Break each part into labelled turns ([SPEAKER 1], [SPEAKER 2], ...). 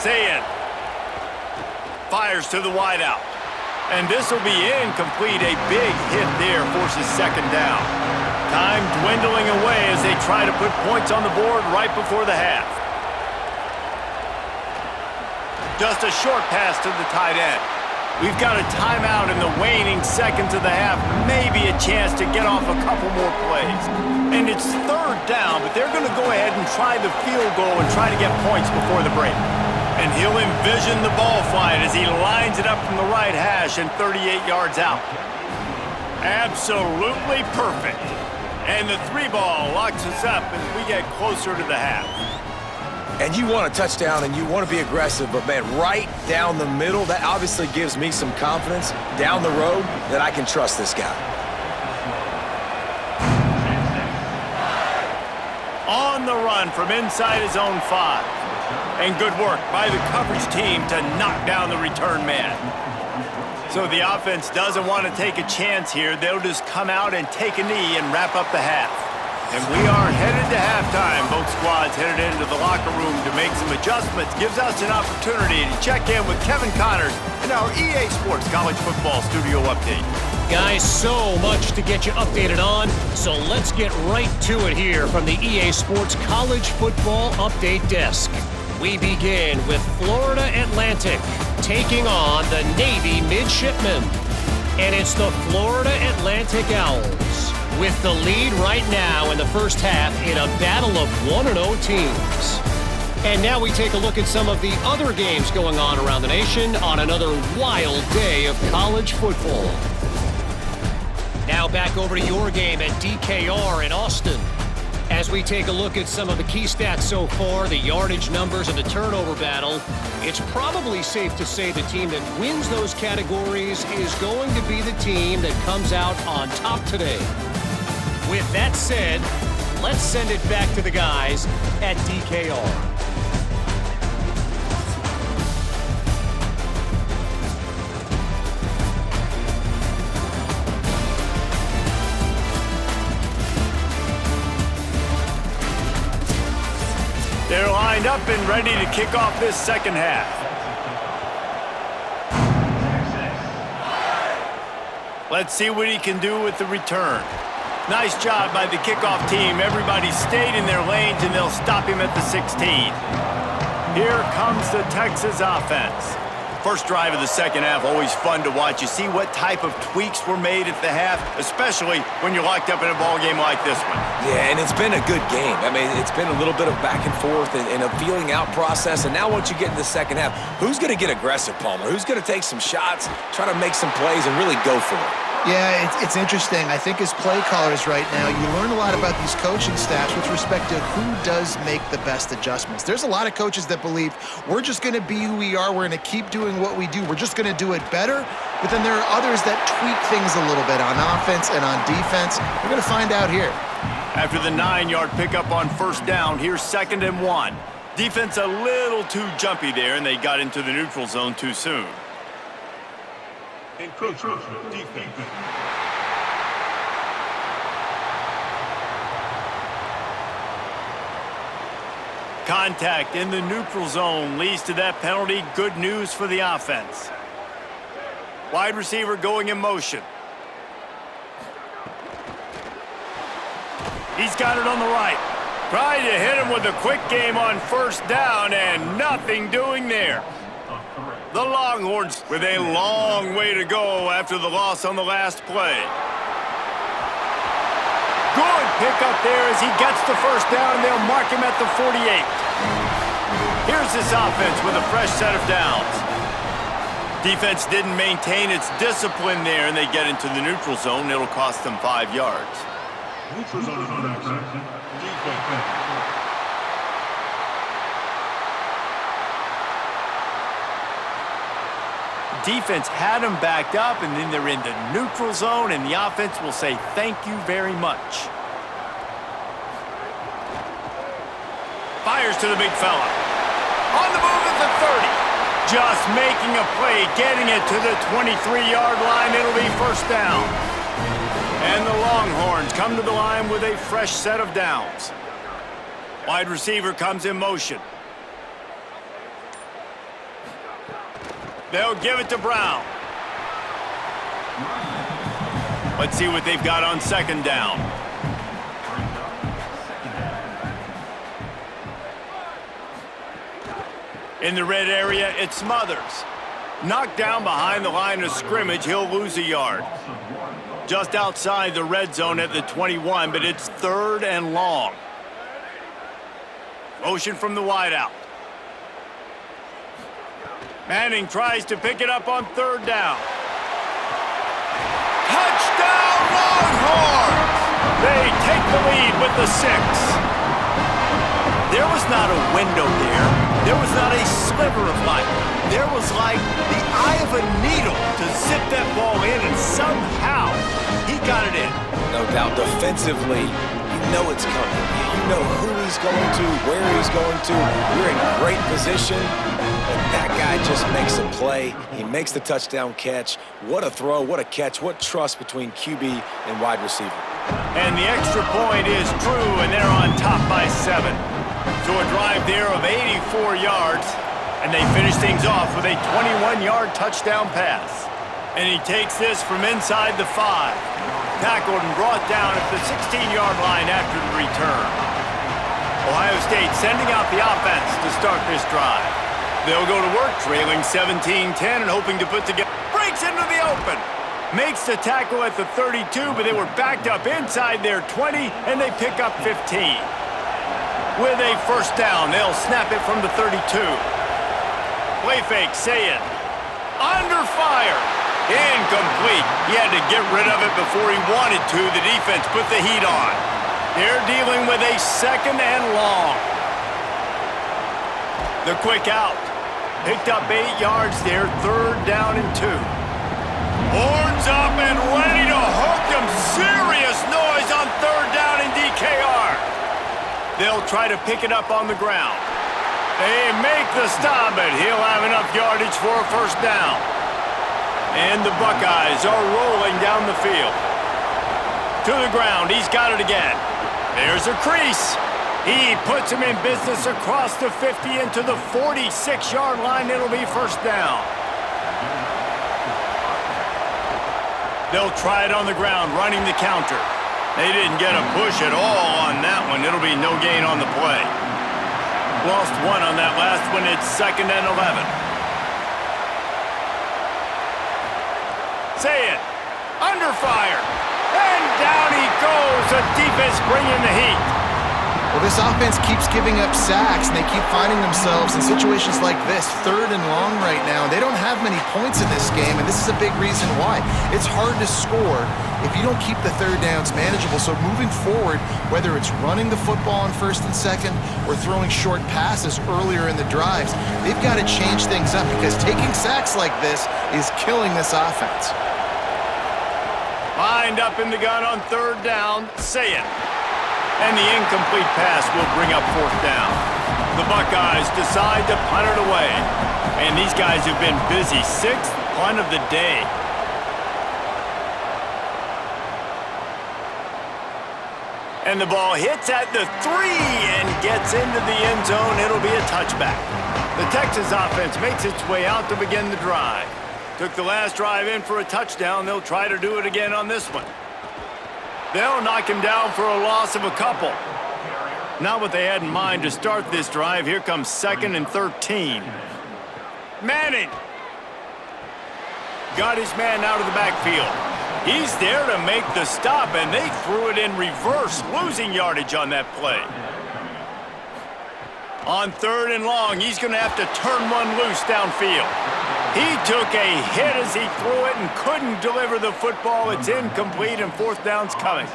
[SPEAKER 1] in. Fires to the wideout. And this will be incomplete. A big hit there forces second down. Time dwindling away as they try to put points on the board right before the half. Just a short pass to the tight end. We've got a timeout in the waning seconds of the half. Maybe a chance to get off a couple more plays. And it's third down, but they're going to go ahead and try the field goal and try to get points before the break. And he'll envision the ball flight as he lines it up from the right hash and 38 yards out. Absolutely perfect. And the 3-ball locks us up as we get closer to the half.
[SPEAKER 2] And you want a touchdown and you want to be aggressive, but man, right down the middle, that obviously gives me some confidence down the road that I can trust this guy.
[SPEAKER 1] On the run from inside his own 5. And good work by the coverage team to knock down the return man. So the offense doesn't want to take a chance here. They'll just come out and take a knee and wrap up the half. And we are headed to halftime. Both squads headed into the locker room to make some adjustments. Gives us an opportunity to check in with Kevin Connors in our EA Sports College Football Studio Update.
[SPEAKER 3] Guys, so much to get you updated on, so let's get right to it here from the EA Sports College Football Update Desk. We begin with Florida Atlantic taking on the Navy Midshipmen. And it's the Florida Atlantic Owls with the lead right now in the first half in a battle of 1-0 teams. And now we take a look at some of the other games going on around the nation on another wild day of college football. Now back over to your game at DKR in Austin. As we take a look at some of the key stats so far, the yardage numbers and the turnover battle, it's probably safe to say the team that wins those categories is going to be the team that comes out on top today. With that said, let's send it back to the guys at DKR.
[SPEAKER 1] They're lined up and ready to kick off this second half. Let's see what he can do with the return. Nice job by the kickoff team. Everybody stayed in their lanes and they'll stop him at the 16. Here comes the Texas offense. First drive of the second half, always fun to watch. You see what type of tweaks were made at the half, especially when you're locked up in a ball game like this one.
[SPEAKER 2] Yeah, and it's been a good game. I mean, it's been a little bit of back and forth and a feeling out process. And now once you get in the second half, who's going to get aggressive, Palmer? Who's going to take some shots, try to make some plays, and really go for it?
[SPEAKER 4] Yeah, it's interesting. I think as play callers right now, you learn a lot about these coaching staffs with respect to who does make the best adjustments. There's a lot of coaches that believe we're just going to be who we are. We're going to keep doing what we do. We're just going to do it better. But then there are others that tweak things a little bit on offense and on defense. We're going to find out here.
[SPEAKER 1] After the 9-yard pickup on first down, here's 2nd and 1. Defense a little too jumpy there, and they got into the neutral zone too soon. Defense. Contact in the neutral zone leads to that penalty. Good news for the offense. Wide receiver going in motion. He's got it on the right. Trying to hit him with a quick game on first down and nothing doing there. The Longhorns with a long way to go after the loss on the last play. Good pickup there as he gets the first down, and they'll mark him at the 48. Here's this offense with a fresh set of downs. Defense didn't maintain its discipline there, and they get into the neutral zone. It'll cost them 5 yards. Neutral zone defense. Defense had them backed up, and then they're in the neutral zone, and the offense will say thank you very much. Fires to the big fella. On the move at the 30. Just making a play, getting it to the 23-yard line. It'll be first down. And the Longhorns come to the line with a fresh set of downs. Wide receiver comes in motion. They'll give it to Brown. Let's see what they've got on second down. In the red area, it's Smothers. Knocked down behind the line of scrimmage, he'll lose a yard. Just outside the red zone at the 21, but it's 3rd and long. Motion from the wideout. Manning tries to pick it up on 3rd down. Touchdown, Longhorns! They take the lead with the 6. There was not a window there. There was not a sliver of light. There was like the eye of a needle to zip that ball in, and somehow he got it in.
[SPEAKER 2] No doubt defensively, you know it's coming. You know who he's going to, where he's going to. You're in great position, but that guy just makes a play. He makes the touchdown catch. What a throw, what a catch, what trust between QB and wide receiver.
[SPEAKER 1] And the extra point is true, and they're on top by 7. So a drive there of 84 yards, and they finish things off with a 21-yard touchdown pass. And he takes this from inside the 5. Tackled and brought down at the 16-yard line after the return. Ohio State sending out the offense to start this drive. They'll go to work, trailing 17-10 and hoping to put together. Breaks into the open. Makes the tackle at the 32, but they were backed up inside their 20, and they pick up 15. With a first down, they'll snap it from the 32. Play fake, say it. Under fire. Incomplete. He had to get rid of it before he wanted to. The defense put the heat on. They're dealing with a 2nd and long. The quick out. Picked up 8 yards there, 3rd down and 2. Horns up and ready to hook them. Serious noise on 3rd down in DKR. They'll try to pick it up on the ground. They make the stop, but he'll have enough yardage for a first down. And the Buckeyes are rolling down the field. To the ground, he's got it again. There's a crease. He puts him in business across the 50 into the 46-yard line. It'll be first down. They'll try it on the ground, running the counter. They didn't get a push at all on that one. It'll be no gain on the play. Lost 1 on that last one. It's 2nd and 11. Say it. Under fire. And down he goes. The defense bringing the heat.
[SPEAKER 4] Well, this offense keeps giving up sacks, and they keep finding themselves in situations like this, 3rd and long right now. They don't have many points in this game, and this is a big reason why. It's hard to score if you don't keep the 3rd downs manageable. So moving forward, whether it's running the football on 1st and 2nd or throwing short passes earlier in the drives, they've got to change things up because taking sacks like this is killing this offense.
[SPEAKER 1] Lined up in the gun on 3rd down. Say it. And the incomplete pass will bring up 4th down. The Buckeyes decide to punt it away. And these guys have been busy. 6th punt of the day. And the ball hits at the 3 and gets into the end zone. It'll be a touchback. The Texas offense makes its way out to begin the drive. Took the last drive in for a touchdown. They'll try to do it again on this one. They'll knock him down for a loss of a couple. Not what they had in mind to start this drive. Here comes 2nd and 13. Manning. Got his man out of the backfield. He's there to make the stop, and they threw it in reverse, losing yardage on that play. On 3rd and long, he's going to have to turn one loose downfield. He took a hit as he threw it and couldn't deliver the football. It's incomplete, and 4th down's coming.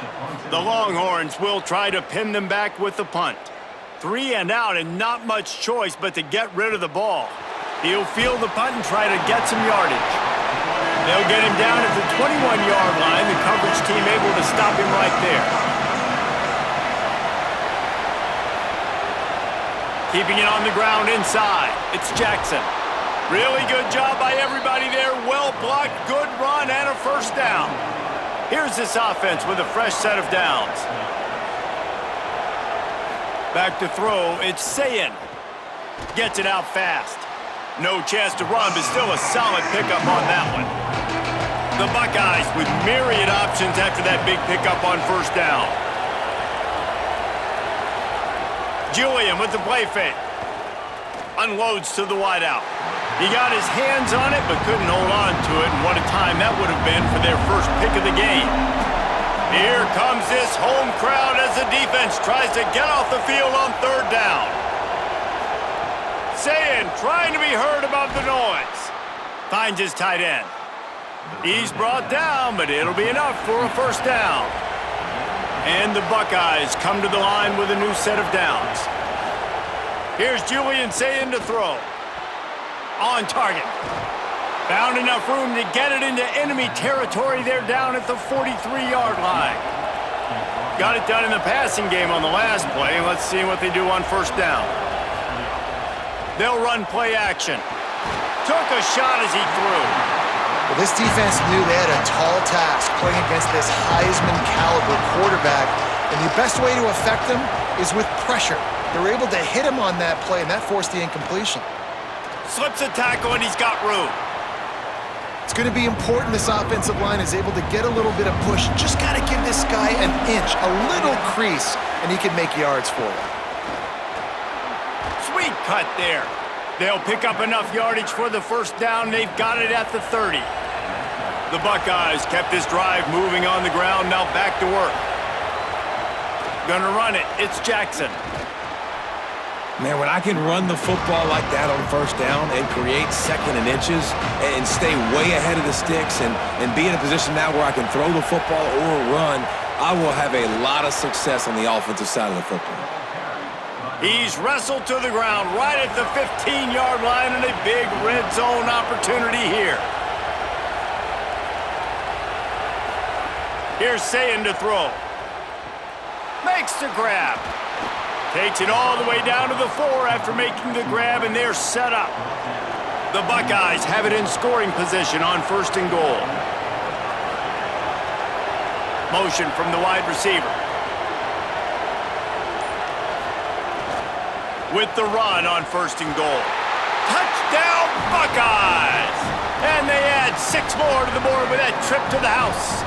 [SPEAKER 1] The Longhorns will try to pin them back with the punt. 3 and out, and not much choice but to get rid of the ball. He'll field the punt and try to get some yardage. They'll get him down at the 21-yard line. The coverage team able to stop him right there. Keeping it on the ground inside. It's Jackson. Really good job by everybody there. Well blocked, good run, and a first down. Here's this offense with a fresh set of downs. Back to throw, it's Sayin. Gets it out fast. No chance to run, but still a solid pickup on that one. The Buckeyes with myriad options after that big pickup on first down. Julian with the play fake. Unloads to the wideout. He got his hands on it, but couldn't hold on to it, and what a time that would have been for their first pick of the game. Here comes this home crowd as the defense tries to get off the field on third down. Sayin trying to be heard above the noise. Finds his tight end. He's brought down, but it'll be enough for a first down. And the Buckeyes come to the line with a new set of downs. Here's Julian Sayin to throw. On target. Found enough room to get it into enemy territory there down at the 43-yard line. Got it done in the passing game on the last play. Let's see what they do on first down. They'll run play action. Took a shot as he threw.
[SPEAKER 4] Well, this defense knew they had a tall task playing against this Heisman-caliber quarterback, and the best way to affect him is with pressure. They were able to hit him on that play, and that forced the incompletion.
[SPEAKER 1] Slips a tackle, and he's got room.
[SPEAKER 4] It's going to be important this offensive line is able to get a little bit of push. Just got to give this guy an inch, a little crease, and he can make yards for you.
[SPEAKER 1] Sweet cut there. They'll pick up enough yardage for the first down. They've got it at the 30. The Buckeyes kept this drive moving on the ground. Now back to work. Gonna run it. It's Jackson.
[SPEAKER 2] Man, when I can run the football like that on first down and create second and inches and stay way ahead of the sticks and be in a position now where I can throw the football or run, I will have a lot of success on the offensive side of the football.
[SPEAKER 1] He's wrestled to the ground right at the 15-yard line and a big red zone opportunity here. Here's Sayin to throw. Makes the grab. Takes it all the way down to the 4 after making the grab, and they're set up. The Buckeyes have it in scoring position on first and goal. Motion from the wide receiver. With the run on first and goal. Touchdown, Buckeyes! And they add 6 more to the board with that trip to the house.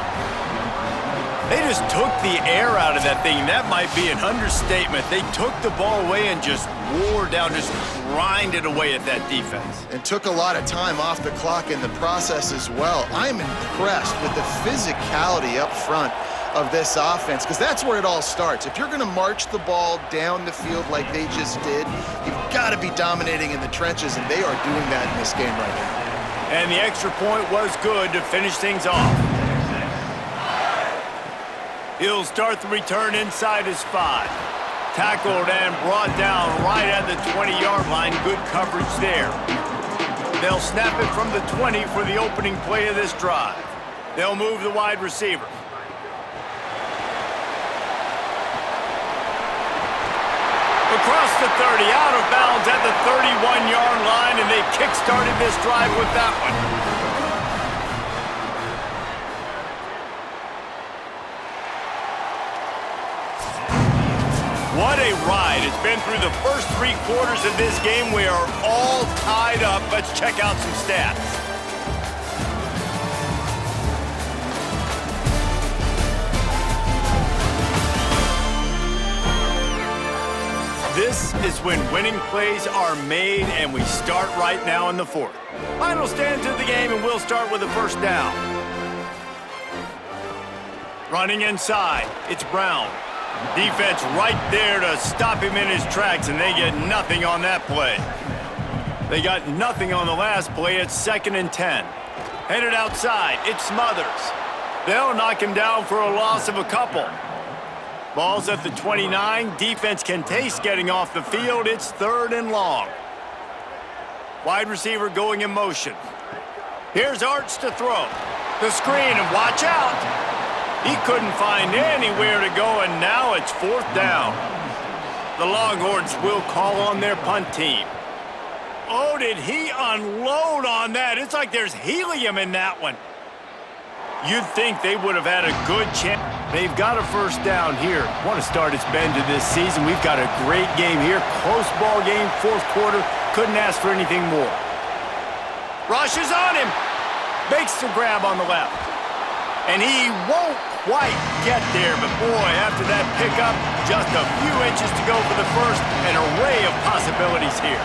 [SPEAKER 1] They just took the air out of that thing. That might be an understatement. They took the ball away and just wore down, just grinded away at that defense.
[SPEAKER 4] And took a lot of time off the clock in the process as well. I'm impressed with the physicality up front of this offense, because that's where it all starts. If you're going to march the ball down the field like they just did, you've got to be dominating in the trenches, and they are doing that in this game right now.
[SPEAKER 1] And the extra point was good to finish things off. He'll start the return inside his 5. Tackled and brought down right at the 20-yard line. Good coverage there. They'll snap it from the 20 for the opening play of this drive. They'll move the wide receiver. Across the 30, out of bounds at the 31-yard line, and they kick-started this drive with that one. What a ride. It's been through the first 3 quarters of this game. We are all tied up. Let's check out some stats. This is when winning plays are made, and we start right now in the 4th. Final stanza of the game, and we'll start with a first down. Running inside, it's Brown. Defense right there to stop him in his tracks, and they get nothing on that play. They got nothing on the last play. It's 2nd and 10. Headed outside, it's Smothers. They'll knock him down for a loss of a couple. Ball's at the 29. Defense can taste getting off the field. It's 3rd and long. Wide receiver going in motion. Here's Arts to throw. The screen, and watch out. He couldn't find anywhere to go, and now it's 4th down. The Longhorns will call on their punt team. Oh, did he unload on that? It's like there's helium in that one. You'd think they would have had a good chance. They've got a first down here. What a start it's been to this season. We've got a great game here. Close ball game, 4th quarter. Couldn't ask for anything more. Rushes on him. Makes the grab on the left. And he won't quite get there, but boy, after that pickup, just a few inches to go for the first. An array of possibilities here.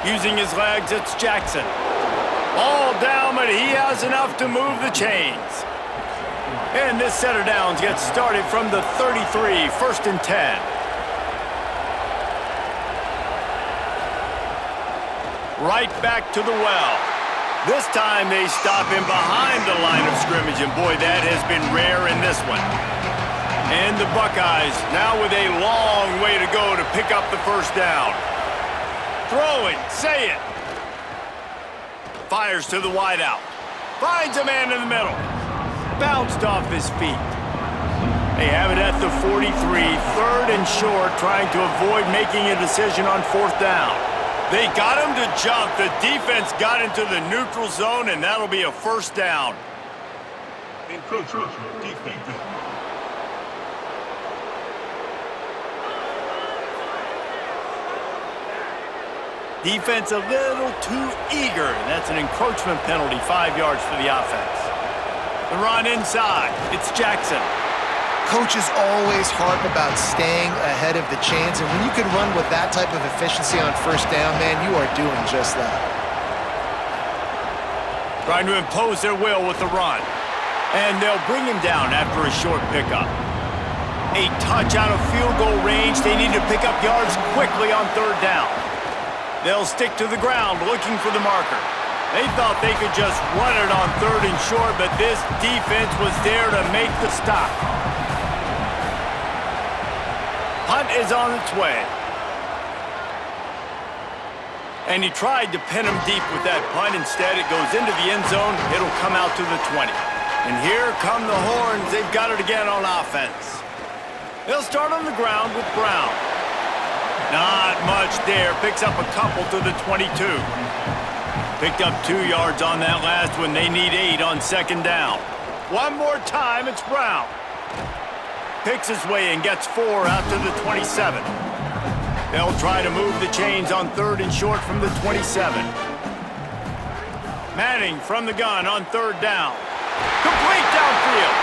[SPEAKER 1] Using his legs, it's Jackson. All down, but he has enough to move the chains. And this set of downs gets started from the 33, 1st and 10. Right back to the well. This time they stop him behind the line of scrimmage, and boy, that has been rare in this one. And the Buckeyes now with a long way to go to pick up the first down. Throwing, say it. Fires to the wideout. Finds a man in the middle. Bounced off his feet. They have it at the 43, 3rd and short, trying to avoid making a decision on 4th down. They got him to jump. The defense got into the neutral zone, and that'll be a first down. Defense a little too eager. That's an encroachment penalty, 5 yards for the offense. The run inside. It's Jackson.
[SPEAKER 4] Coaches always harp about staying ahead of the chains, and when you can run with that type of efficiency on 1st down, man, you are doing just that.
[SPEAKER 1] Trying to impose their will with the run. And they'll bring him down after a short pickup. A touch out of field goal range. They need to pick up yards quickly on 3rd down. They'll stick to the ground looking for the marker. They thought they could just run it on 3rd and short, but this defense was there to make the stop. Punt is on its way. And he tried to pin him deep with that punt. Instead, it goes into the end zone. It'll come out to the 20. And here come the horns. They've got it again on offense. They'll start on the ground with Brown. Not much there. Picks up a couple to the 22. Picked up 2 yards on that last one. They need 8 on 2nd down. One more time, it's Brown. Picks his way and gets 4 out to the 27. They'll try to move the chains on 3rd and short from the 27. Manning from the gun on 3rd down. Complete downfield.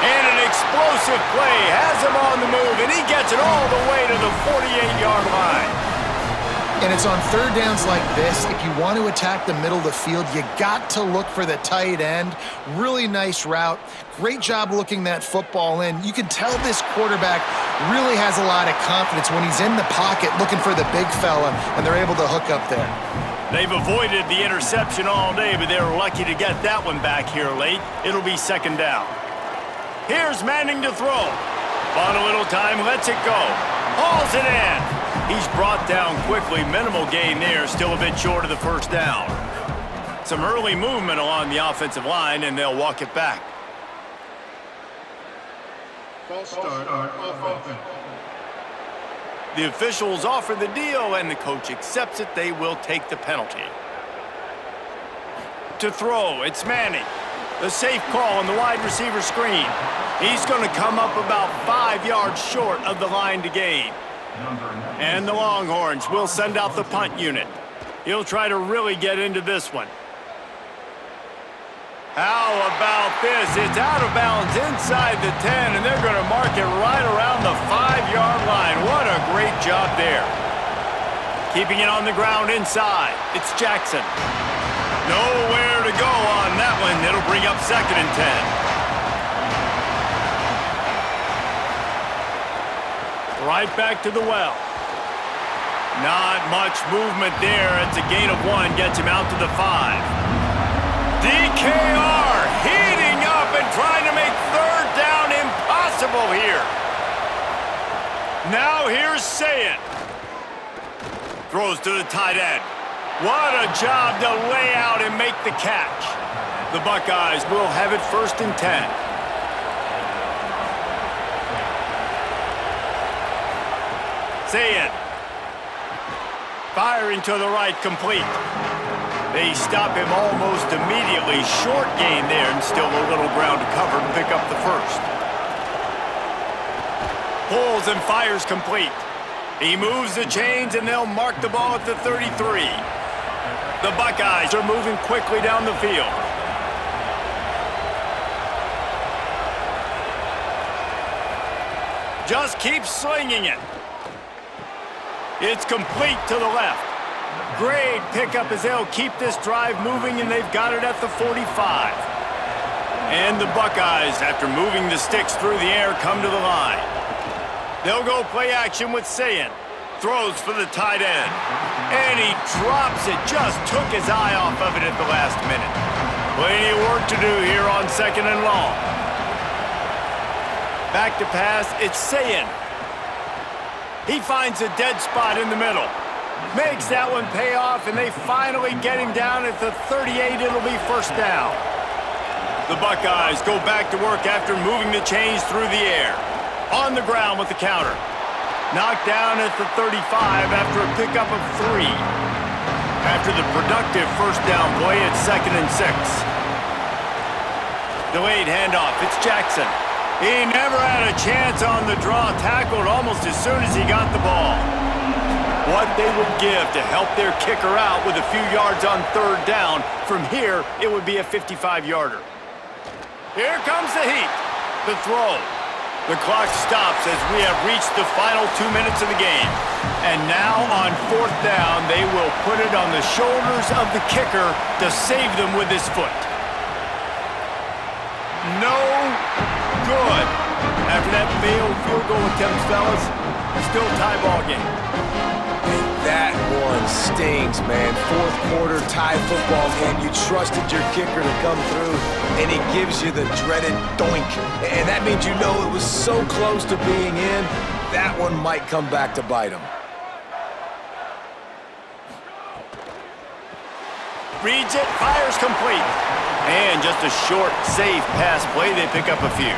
[SPEAKER 1] And an explosive play has him on the move, and he gets it all the way to the 48-yard line.
[SPEAKER 4] And it's on 3rd downs like this, if you want to attack the middle of the field, you got to look for the tight end. Really nice route. Great job looking that football in. You can tell this quarterback really has a lot of confidence when he's in the pocket looking for the big fella, and they're able to hook up there.
[SPEAKER 1] They've avoided the interception all day, but they're lucky to get that one back here late. It'll be 2nd down. Here's Manning to throw. Bought a little time, lets it go. Hauls it in. He's brought down quickly. Minimal gain there, still a bit short of the 1st down. Some early movement along the offensive line, and they'll walk it back.
[SPEAKER 5] False start offense.
[SPEAKER 1] The officials offer the deal, and the coach accepts it. They will take the penalty. To throw, it's Manning. The safe call on the wide receiver screen. He's going to come up about 5 yards short of the line to gain. And the Longhorns will send out the punt unit. He'll try to really get into this one. How about this? It's out of bounds inside the 10, and they're going to mark it right around the 5-yard line. What a great job there. Keeping it on the ground inside. It's Jackson. Nowhere to go on that one. It'll bring up 2nd and 10. Right back to the well. Not much movement there. It's a gain of 1. Gets him out to the 5. DKR heating up and trying to make 3rd down impossible here. Now here's Sayet. Throws to the tight end. What a job to lay out and make the catch. The Buckeyes will have it 1st and 10. Sayet. Firing to the right, complete. They stop him almost immediately. Short gain there, and still a little ground to cover to pick up the 1st. Pulls and fires complete. He moves the chains, and they'll mark the ball at the 33. The Buckeyes are moving quickly down the field. Just keep slinging it. It's complete to the left. Great pickup as they'll keep this drive moving, and they've got it at the 45. And the Buckeyes, after moving the sticks through the air, come to the line. They'll go play action with Sayin. Throws for the tight end. And he drops it. Just took his eye off of it at the last minute. Plenty of work to do here on 2nd and long. Back to pass, it's Sayin. He finds a dead spot in the middle. Makes that one pay off, and they finally get him down at the 38. It'll be first down. The Buckeyes go back to work after moving the chains through the air. On the ground with the counter. Knocked down at the 35 after a pickup of 3. After the productive first down play, it's 2nd and 6. Delayed handoff, it's Jackson. He never had a chance on the draw, tackled almost as soon as he got the ball. What they would give to help their kicker out with a few yards on 3rd down. From here, it would be a 55-yarder. Here comes the heat. The throw. The clock stops as we have reached the final 2 minutes of the game. And now on 4th down, they will put it on the shoulders of the kicker to save them with his foot. No good. After that failed field goal attempt, fellas, still tie ball game.
[SPEAKER 2] That one stings, man. 4th quarter tie football game. You trusted your kicker to come through, and he gives you the dreaded doink. And that means you know it was so close to being in, that one might come back to bite him.
[SPEAKER 1] Reads it, fires complete. And just a short, safe pass play, they pick up a few.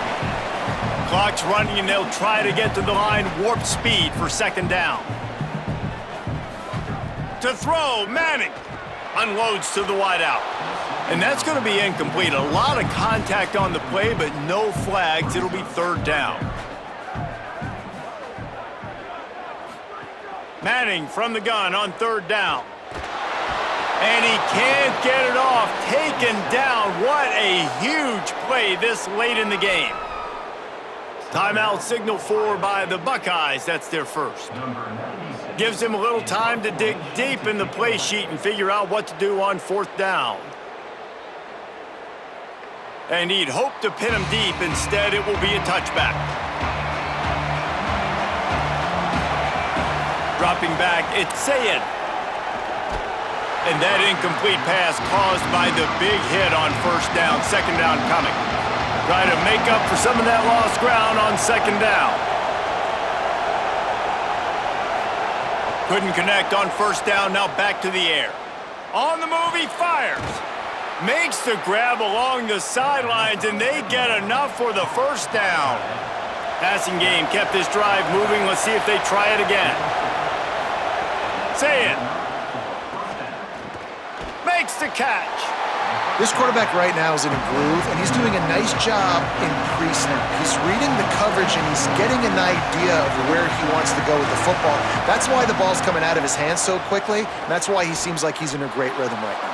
[SPEAKER 1] Clock's running, and they'll try to get to the line, warp speed for 2nd down. To throw, Manning unloads to the wideout. And that's going to be incomplete. A lot of contact on the play, but no flags. It'll be 3rd down. Manning from the gun on 3rd down. And he can't get it off. Taken down. What a huge play this late in the game. Timeout signal for by the Buckeyes. That's their first. Gives him a little time to dig deep in the play sheet and figure out what to do on 4th down. And he'd hoped to pin him deep. Instead, it will be a touchback. Dropping back, it's Sayin. And that incomplete pass caused by the big hit on 1st down. 2nd down coming. Trying to make up for some of that lost ground on 2nd down. Couldn't connect on 1st down, now back to the air. On the move, he fires. Makes the grab along the sidelines, and they get enough for the 1st down. Passing game kept this drive moving. Let's see if they try it again. Sayin. Makes the catch.
[SPEAKER 4] This quarterback right now is in a groove, and he's doing a nice job in pre-snap. He's reading the coverage, and he's getting an idea of where he wants to go with the football. That's why the ball's coming out of his hands so quickly, and that's why he seems like he's in a great rhythm right now.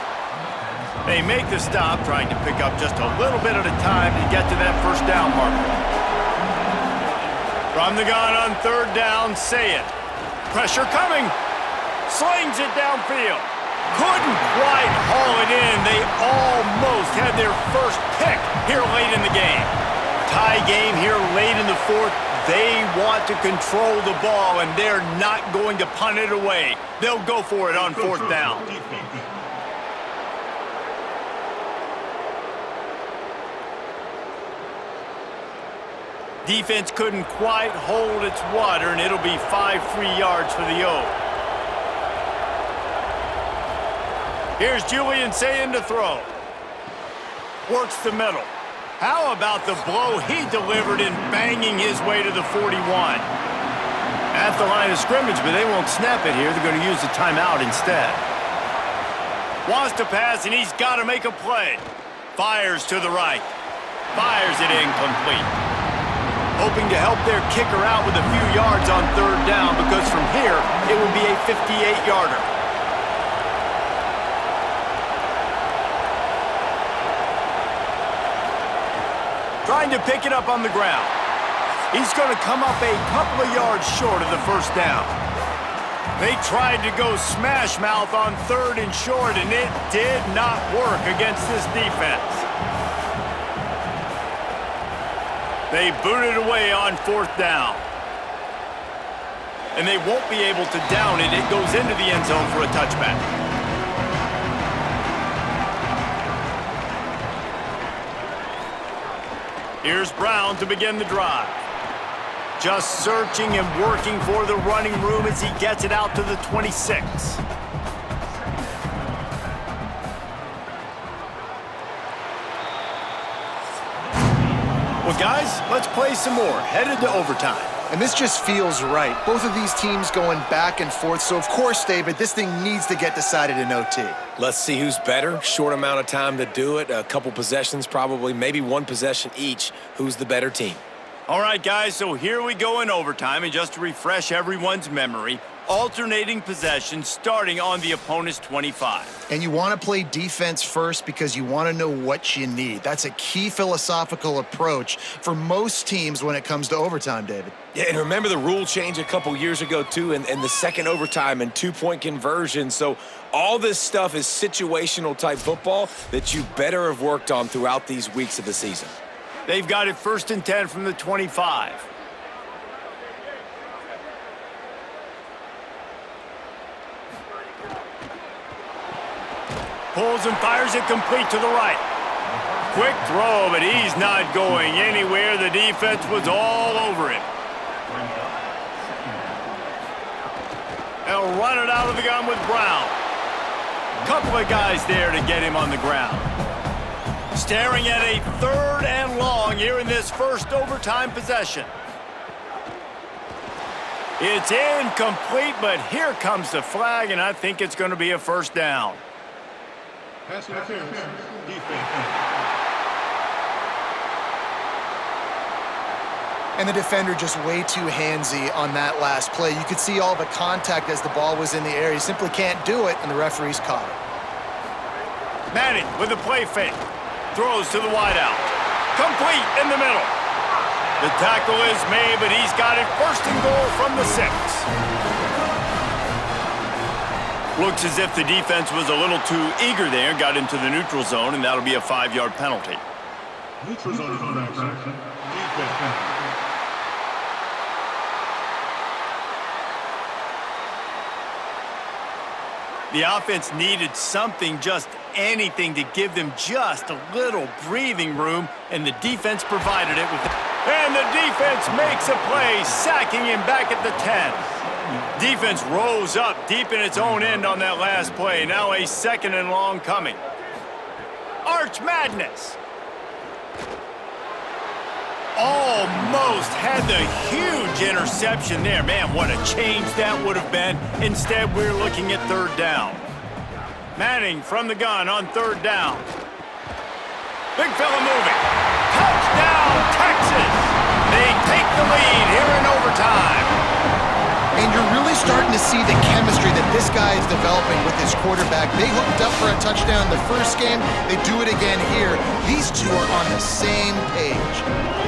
[SPEAKER 1] They make the stop, trying to pick up just a little bit at a time to get to that 1st down marker. From the gun on 3rd down, Sayin. Pressure coming. Slings it downfield. Couldn't quite haul it in. They almost had their first pick here late in the game. Tie game here late in the 4th. They want to control the ball, and they're not going to punt it away. They'll go for it on 4th down. Defense couldn't quite hold its water, and it'll be 5 free yards for the O. Here's Julian Sayin to throw. Works the middle. How about the blow he delivered in banging his way to the 41? At the line of scrimmage, but they won't snap it here. They're going to use the timeout instead. Wants to pass, and he's got to make a play. Fires to the right. Fires it incomplete. Hoping to help their kicker out with a few yards on 3rd down, because from here, it will be a 58-yarder. trying to pick it up on the ground. He's going to come up a couple of yards short of the first down. They tried to go smash mouth on 3rd and short, and it did not work against this defense. They booted away on 4th down. And they won't be able to down it. It goes into the end zone for a touchback. Here's Brown to begin the drive. Just searching and working for the running room as he gets it out to the 26. Well, guys, let's play some more. Headed to overtime.
[SPEAKER 4] And this just feels right. Both of these teams going back and forth. So, of course, David, this thing needs to get decided in OT.
[SPEAKER 2] Let's see who's better. Short amount of time to do it. A couple possessions probably, maybe one possession each. Who's the better team?
[SPEAKER 1] All right, guys, so here we go in overtime. And just to refresh everyone's memory, alternating possession starting on the opponent's 25.
[SPEAKER 4] And you want to play defense first because you want to know what you need. That's a key philosophical approach for most teams when it comes to overtime, David.
[SPEAKER 2] Yeah, and remember the rule change a couple years ago, too, and the second overtime and two-point conversion. So all this stuff is situational type football that you better have worked on throughout these weeks of the season.
[SPEAKER 1] They've got it 1st and 10 from the 25. Pulls and fires it complete to the right. Quick throw, but he's not going anywhere. The defense was all over him. They'll run it out of the gun with Brown. Couple of guys there to get him on the ground. Staring at a 3rd and long here in this first overtime possession. It's incomplete, but here comes the flag, and I think it's going to be a first down.
[SPEAKER 5] Pass interference. Defense.
[SPEAKER 4] And the defender just way too handsy on that last play. You could see all the contact as the ball was in the air. He simply can't do it, and the referee's caught it.
[SPEAKER 1] Manning with a play fake. Throws to the wideout. Complete in the middle. The tackle is made, but he's got it 1st and goal from the 6. Looks as if the defense was a little too eager there, got into the neutral zone, and that'll be a 5-yard penalty.
[SPEAKER 5] Neutral zone infraction. Defense penalty.
[SPEAKER 1] The offense needed something, just anything, to give them just a little breathing room, and the defense provided it with it. And the defense makes a play, sacking him back at the 10. Defense rose up deep in its own end on that last play. Now a 2nd and long coming. Arch Madness. Almost had the huge interception there. Man, what a change that would have been. Instead, we're looking at 3rd down. Manning from the gun on 3rd down. Big fella moving. Touchdown, Texas! They take the lead here in overtime.
[SPEAKER 4] And you're really starting to see the chemistry that this guy is developing with his quarterback. They hooked up for a touchdown the first game. They do it again here. These two are on the same page.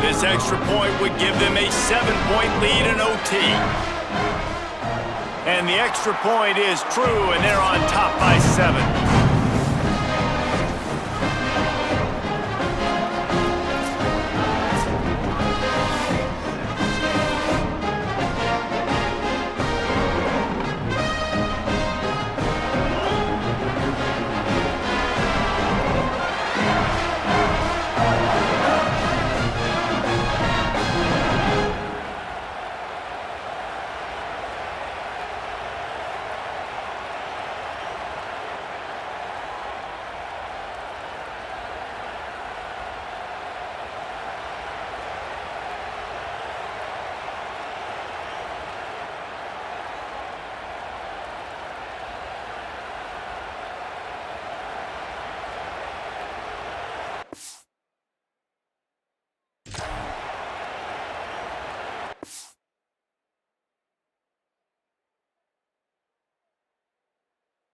[SPEAKER 1] This extra point would give them a 7-point lead in OT. And the extra point is true, and they're on top by 7.